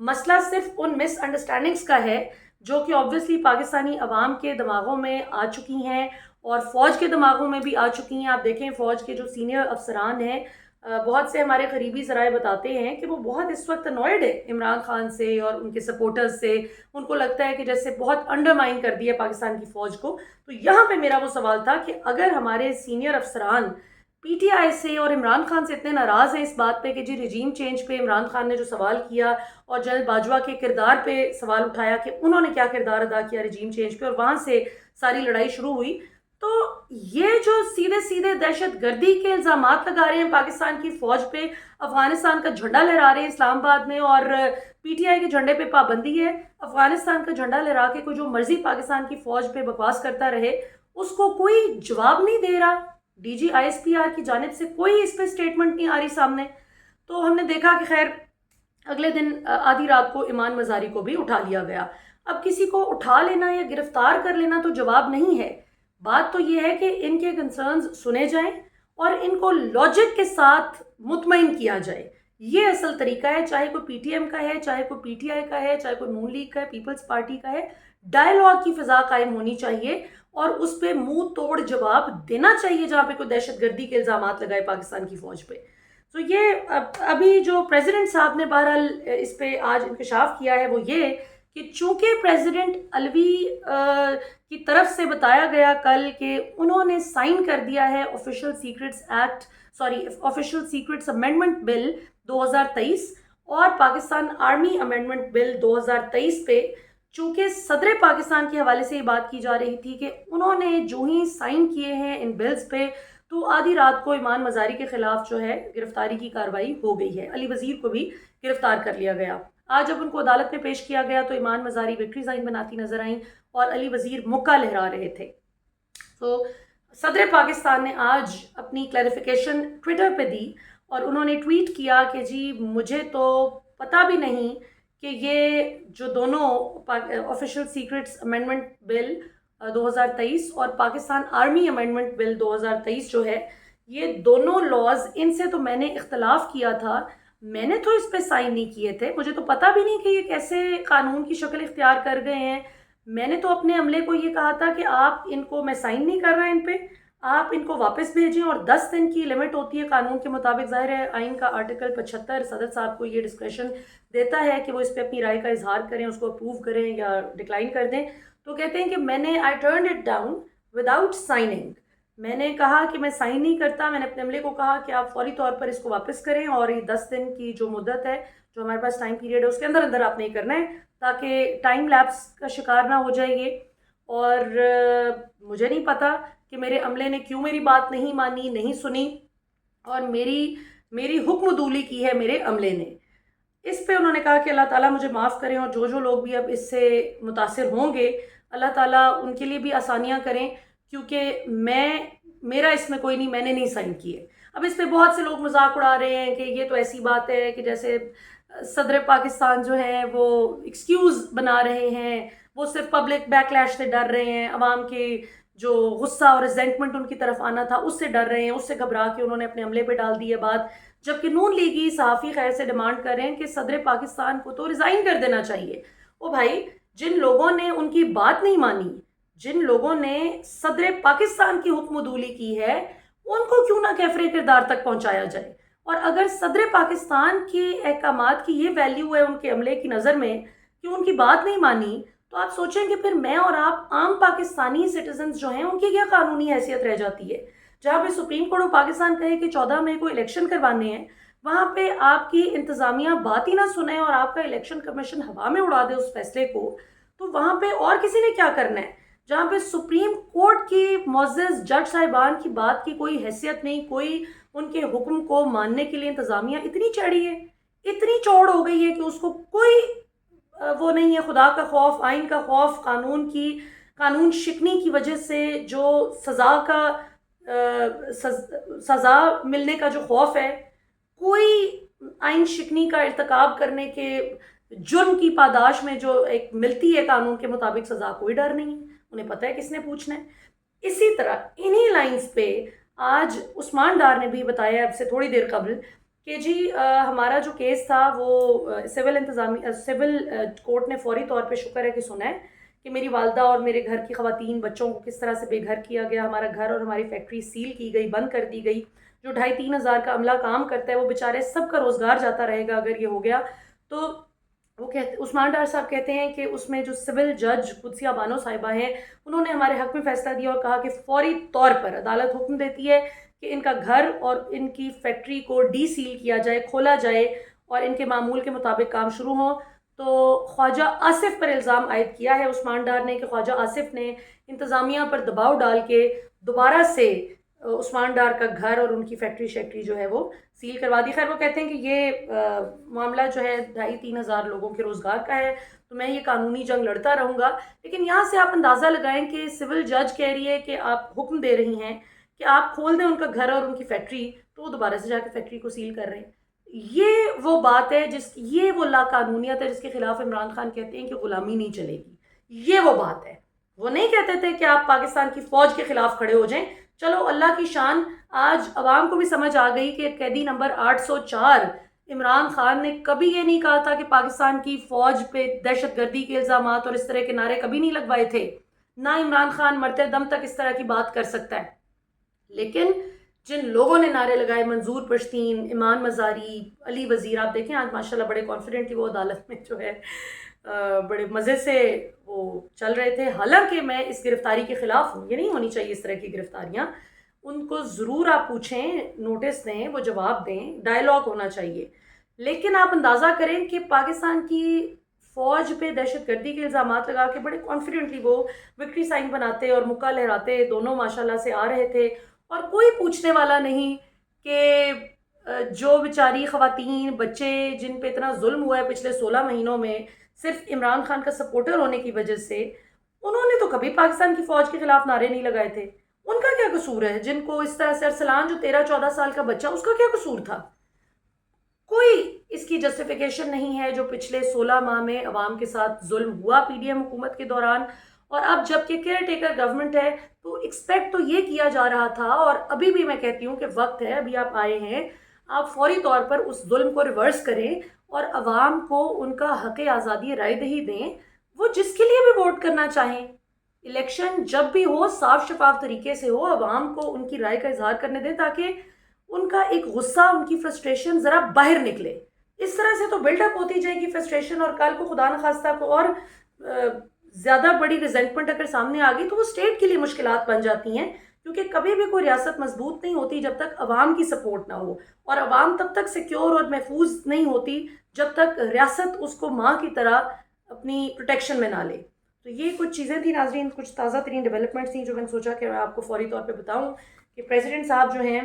مسئلہ صرف ان مس انڈرسٹینڈنگس کا ہے جو کہ آبویسلی پاکستانی عوام کے دماغوں میں آ چکی ہیں اور فوج کے دماغوں میں بھی آ چکی ہیں. آپ دیکھیں فوج کے جو سینئر افسران ہیں، بہت سے ہمارے قریبی ذرائع بتاتے ہیں کہ وہ بہت اس وقت انوائڈ ہے عمران خان سے اور ان کے سپورٹرز سے. ان کو لگتا ہے کہ جیسے بہت انڈرمائن کر دیا پاکستان کی فوج کو. تو یہاں پہ میرا وہ سوال تھا کہ اگر ہمارے سینئر افسران پی ٹی آئی سے اور عمران خان سے اتنے ناراض ہیں اس بات پہ کہ جی رجیم چینج پہ عمران خان نے جو سوال کیا اور جنرل باجوہ کے کردار پہ سوال اٹھایا کہ انہوں نے کیا کردار ادا کیا رجیم چینج پہ، اور وہاں سے ساری لڑائی شروع ہوئی، تو یہ جو سیدھے سیدھے دہشت گردی کے الزامات لگا رہے ہیں پاکستان کی فوج پہ، افغانستان کا جھنڈا لہرا رہے ہیں اسلام آباد میں، اور پی ٹی آئی کے جھنڈے پہ پابندی ہے، افغانستان کا جھنڈا لہرا کے کوئی جو مرضی پاکستان کی فوج پہ بکواس کرتا رہے اس کو کوئی جواب نہیں دے رہا. D G I S P R کی جانب سے کوئی اس پہ اسٹیٹمنٹ نہیں آ رہی سامنے. تو ہم نے دیکھا کہ خیر اگلے دن آدھی رات کو ایمان مزاری کو بھی اٹھا لیا گیا. اب کسی کو اٹھا لینا یا گرفتار کر لینا تو جواب نہیں ہے. بات تو یہ ہے کہ ان کے کنسرنز سنے جائیں اور ان کو لاجک کے ساتھ مطمئن کیا جائے. یہ اصل طریقہ ہے، چاہے کوئی پی ٹی ایم کا ہے، چاہے کوئی پی ٹی آئی کا ہے، چاہے کوئی نون لیگ کا ہے، پیپلز پارٹی کا ہے. ڈائیلاگ کی فضا قائم ہونی چاہیے اور اس پہ منہ توڑ جواب دینا چاہیے جہاں پہ کوئی دہشت گردی کے الزامات لگائے پاکستان کی فوج پہ. تو یہ ابھی جو پریزیڈنٹ صاحب نے بہرحال اس پہ آج انکشاف کیا ہے وہ یہ کہ چونکہ پریزیڈنٹ علوی کی طرف سے بتایا گیا کل کہ انہوں نے سائن کر دیا ہے آفیشل سیکرٹس امینڈمنٹ بل 2023 اور پاکستان آرمی امینڈمنٹ بل 2023 پہ، چونکہ صدر پاکستان کے حوالے سے یہ بات کی جا رہی تھی کہ انہوں نے جو ہی سائن کیے ہیں ان بلز پہ تو آدھی رات کو ایمان مزاری کے خلاف جو ہے گرفتاری کی کارروائی ہو گئی ہے. علی وزیر کو بھی گرفتار کر لیا گیا. آج جب ان کو عدالت میں پیش کیا گیا تو ایمان مزاری وکٹری سائن بناتی نظر آئیں اور علی وزیر مکہ لہرا رہے تھے. تو صدر پاکستان نے آج اپنی کلیریفیکیشن ٹویٹر پہ دی اور انہوں نے ٹویٹ کیا کہ جی مجھے تو پتہ بھی نہیں کہ یہ جو دونوں آفیشل سیکرٹس امینڈمنٹ بل 2023 اور پاکستان آرمی امینڈمنٹ بل 2023 جو ہے، یہ دونوں لاز، ان سے تو میں نے اختلاف کیا تھا، میں نے تو اس پہ سائن نہیں کیے تھے، مجھے تو پتہ بھی نہیں کہ یہ کیسے قانون کی شکل اختیار کر گئے ہیں. میں نے تو اپنے عملے کو یہ کہا تھا کہ آپ ان کو، میں سائن نہیں کر رہا ان پہ، آپ ان کو واپس بھیجیں، اور 10 دن کی لمٹ ہوتی ہے قانون کے مطابق. ظاہر ہے آئین کا آرٹیکل 75 صدر صاحب کو یہ ڈسکریشن دیتا ہے کہ وہ اس پہ اپنی رائے کا اظہار کریں، اس کو اپروو کریں یا ڈکلائن کر دیں. تو کہتے ہیں کہ میں نے I turned it down without signing, میں نے کہا کہ میں سائن نہیں کرتا. میں نے اپنے عملے کو کہا کہ آپ فوری طور پر اس کو واپس کریں اور یہ 10 دن کی جو مدت ہے جو ہمارے پاس ٹائم پیریڈ ہے اس کے اندر اندر آپ نہیں کرنا ہے تاکہ ٹائم لیپس کا شکار نہ ہو جائے یہ. اور مجھے نہیں پتا کہ میرے عملے نے کیوں میری بات نہیں مانی، نہیں سنی، اور میری حکم دولی کی ہے میرے عملے نے. اس پہ انہوں نے کہا کہ اللہ تعالیٰ مجھے معاف کریں اور جو لوگ بھی اب اس سے متاثر ہوں گے اللہ تعالیٰ ان کے لیے بھی آسانیاں کریں، کیونکہ میرا اس میں کوئی نہیں، میں نے نہیں سائن کیے. اب اس پہ بہت سے لوگ مذاق اڑا رہے ہیں کہ یہ تو ایسی بات ہے کہ جیسے صدر پاکستان جو ہے وہ ایکسکیوز بنا رہے ہیں، وہ صرف پبلک بیک لیش سے ڈر رہے ہیں، عوام کے جو غصہ اور ریزنٹمنٹ ان کی طرف آنا تھا اس سے ڈر رہے ہیں، اس سے گھبرا کے انہوں نے اپنے عملے پہ ڈال دی ہے بات. جبکہ نون لیگی صحافی خیر سے ڈیمانڈ کر رہے ہیں کہ صدر پاکستان کو تو ریزائن کر دینا چاہیے. او بھائی، جن لوگوں نے ان کی بات نہیں مانی، جن لوگوں نے صدر پاکستان کی حکم دولی کی ہے، ان کو کیوں نہ کیفر کردار تک پہنچایا جائے. اور اگر صدر پاکستان کے احکامات کی یہ ویلیو ہے ان کے عملے کی نظر میں کہ ان کی بات نہیں مانی، تو آپ سوچیں کہ پھر میں اور آپ عام پاکستانی سٹیزنز جو ہیں ان کی کیا قانونی حیثیت رہ جاتی ہے. جہاں پہ سپریم کورٹ آف پاکستان کہے کہ 14 مئی کو الیکشن کروانے ہیں، وہاں پہ آپ کی انتظامیہ بات ہی نہ سنے اور آپ کا الیکشن کمیشن ہوا میں اڑا دے اس فیصلے کو، تو وہاں پہ اور کسی نے کیا کرنا ہے. جہاں پہ سپریم کورٹ کی معزز جج صاحبان کی بات کی کوئی حیثیت نہیں، کوئی ان کے حکم کو ماننے کے لیے انتظامیہ اتنی چڑھی ہے، اتنی چوڑ ہو گئی ہے کہ اس کو کوئی وہ نہیں ہے خدا کا خوف، آئین کا خوف، قانون شکنی کی وجہ سے جو سزا ملنے کا جو خوف ہے، کوئی آئین شکنی کا ارتکاب کرنے کے جرم کی پاداش میں جو ایک ملتی ہے قانون کے مطابق سزا، کوئی ڈر نہیں، انہیں پتہ ہے کس نے پوچھنا ہے. اسی طرح انہی لائنز پہ آج عثمان ڈار نے بھی بتایا اب سے تھوڑی دیر قبل کہ جی ہمارا جو کیس تھا وہ سول کورٹ نے فوری طور پہ شکر ہے کہ سنا ہے کہ میری والدہ اور میرے گھر کی خواتین بچوں کو کس طرح سے بے گھر کیا گیا، ہمارا گھر اور ہماری فیکٹری سیل کی گئی، بند کر دی گئی. جو 2,500-3,000 کا عملہ کام کرتا ہے وہ بیچارے سب کا روزگار جاتا رہے گا اگر یہ ہو گیا. تو وہ کہتے عثمان ڈار صاحب کہتے ہیں کہ اس میں جو سول جج قدسیہ بانو صاحبہ ہیں انہوں نے ہمارے حق میں فیصلہ دیا اور کہا کہ فوری طور پر عدالت حکم دیتی ہے کہ ان کا گھر اور ان کی فیکٹری کو ڈی سیل کیا جائے، کھولا جائے اور ان کے معمول کے مطابق کام شروع ہو. تو خواجہ آصف پر الزام عائد کیا ہے عثمان ڈار نے کہ خواجہ آصف نے انتظامیہ پر دباؤ ڈال کے دوبارہ سے عثمان ڈار کا گھر اور ان کی فیکٹری شیکٹری جو ہے وہ سیل کروا دی. خیر وہ کہتے ہیں کہ یہ معاملہ جو ہے 2,500-3,000 لوگوں کے روزگار کا ہے، تو میں یہ قانونی جنگ لڑتا رہوں گا. لیکن یہاں سے آپ اندازہ لگائیں کہ سول جج کہہ رہی ہے کہ آپ حکم دے رہی ہیں کہ آپ کھول دیں ان کا گھر اور ان کی فیکٹری، تو وہ دوبارہ سے جا کے فیکٹری کو سیل کر رہے ہیں. یہ وہ بات ہے یہ وہ لا قانونیت ہے جس کے خلاف عمران خان کہتے ہیں کہ غلامی نہیں چلے گی. یہ وہ بات ہے. وہ نہیں کہتے تھے کہ آپ پاکستان کی فوج کے خلاف کھڑے ہو جائیں. چلو اللہ کی شان، آج عوام کو بھی سمجھ آ گئی کہ قیدی نمبر 804 عمران خان نے کبھی یہ نہیں کہا تھا کہ پاکستان کی فوج پہ دہشت گردی کے الزامات اور اس طرح کے نعرے کبھی نہیں لگوائے تھے. نہ عمران خان مرتے دم تک اس طرح کی بات کر سکتا ہے. لیکن جن لوگوں نے نعرے لگائے، منظور پشتین، ایمان مزاری، علی وزیر، آپ دیکھیں آج ماشاءاللہ بڑے کانفیڈنٹلی وہ عدالت میں جو ہے بڑے مزے سے وہ چل رہے تھے. حالانکہ میں اس گرفتاری کے خلاف ہوں، یہ نہیں ہونی چاہیے اس طرح کی گرفتاریاں. ان کو ضرور آپ پوچھیں، نوٹس دیں، وہ جواب دیں، ڈائلاگ ہونا چاہیے. لیکن آپ اندازہ کریں کہ پاکستان کی فوج پہ دہشت گردی کے الزامات لگا کے بڑے کانفیڈنٹلی وہ وکٹری سائن بناتے اور مکہ لہراتے دونوں ماشاءاللہ سے آ رہے تھے، اور کوئی پوچھنے والا نہیں کہ جو بیچاری خواتین بچے جن پہ اتنا ظلم ہوا ہے پچھلے 16 مہینوں میں صرف عمران خان کا سپورٹر ہونے کی وجہ سے، انہوں نے تو کبھی پاکستان کی فوج کے خلاف نعرے نہیں لگائے تھے. ان کا کیا قصور ہے؟ جن کو اس طرح سے ارسلان جو 13-14 سال کا بچہ، اس کا کیا قصور تھا؟ کوئی اس کی جسٹیفیکیشن نہیں ہے جو پچھلے 16 ماہ میں عوام کے ساتھ ظلم ہوا پی ڈی ایم حکومت کے دوران. اور اب جب کہ کیئر ٹیکر گورنمنٹ ہے تو ایکسپیکٹ تو یہ کیا جا رہا تھا، اور ابھی بھی میں کہتی ہوں کہ وقت ہے، ابھی آپ آئے ہیں، آپ فوری طور پر اس ظلم کو ریورس کریں اور عوام کو ان کا حق آزادی رائے دہی دیں، وہ جس کے لیے بھی ووٹ کرنا چاہیں. الیکشن جب بھی ہو صاف شفاف طریقے سے ہو، عوام کو ان کی رائے کا اظہار کرنے دیں تاکہ ان کا ایک غصہ، ان کی فرسٹریشن ذرا باہر نکلے. اس طرح سے تو بلڈ اپ ہوتی جائے گی فرسٹریشن، اور کل کو خدا نخواستہ کو اور زیادہ بڑی ریزنٹمنٹ اگر سامنے آ گئی تو وہ اسٹیٹ کے لیے مشکلات بن جاتی ہیں. کیونکہ کبھی بھی کوئی ریاست مضبوط نہیں ہوتی جب تک عوام کی سپورٹ نہ ہو، اور عوام تب تک سیکیور اور محفوظ نہیں ہوتی جب تک ریاست اس کو ماں کی طرح اپنی پروٹیکشن میں نہ لے. تو یہ کچھ چیزیں تھیں ناظرین، کچھ تازہ ترین ڈیولپمنٹس تھیں جو میں نے سوچا کہ میں آپ کو فوری طور پہ بتاؤں کہ پریزیڈنٹ صاحب جو ہیں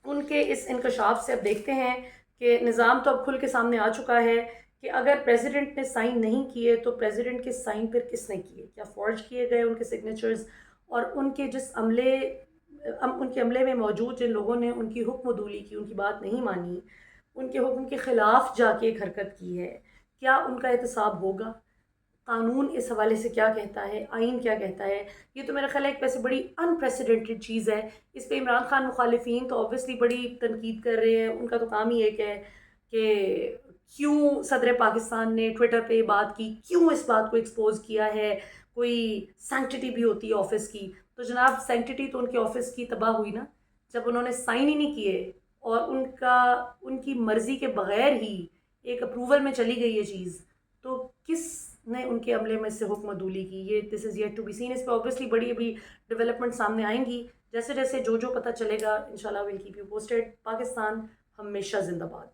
ان کے اس انکشاف سے اب دیکھتے ہیں کہ نظام تو اب کھل کے سامنے آ چکا ہے کہ اگر پریزیڈنٹ نے سائن نہیں کیے تو پریزیڈنٹ کے سائن پھر کس نے کیے، کیا فورج کیے گئے ان کے سگنیچرز، اور ان کے ان کے عملے میں موجود جن لوگوں نے ان کی حکم عدولی کی، ان کی بات نہیں مانی، ان کے حکم کے خلاف جا کے ایک حرکت کی ہے، کیا ان کا احتساب ہوگا؟ قانون اس حوالے سے کیا کہتا ہے، آئین کیا کہتا ہے؟ یہ تو میرا خیال ہے ایک ویسے بڑی انپریسیڈنٹڈ چیز ہے. اس پہ عمران خان مخالفین تو اوبویسلی بڑی تنقید کر رہے ہیں. ان کا تو کام ہی ایک ہے کہ کیوں صدر پاکستان نے ٹویٹر پہ بات کی، کیوں اس بات کو ایکسپوز کیا ہے، کوئی سینکٹیٹی بھی ہوتی ہے آفس کی. تو جناب سینکٹیٹی تو ان کے آفس کی تباہ ہوئی نا جب انہوں نے سائن ہی نہیں کیے، اور ان کی مرضی کے بغیر ہی ایک اپروول میں چلی گئی یہ چیز. تو کس نے ان کے عملے میں سے حکم عدولی کی؟ یہ this is yet to be seen. اس پہ اوبویسلی بڑی ابھی ڈیولپمنٹ سامنے آئیں گی جیسے جیسے جو پتہ چلے گا. انشاءاللہ we'll keep you posted. Pakistan ہمیشہ زندہ باد.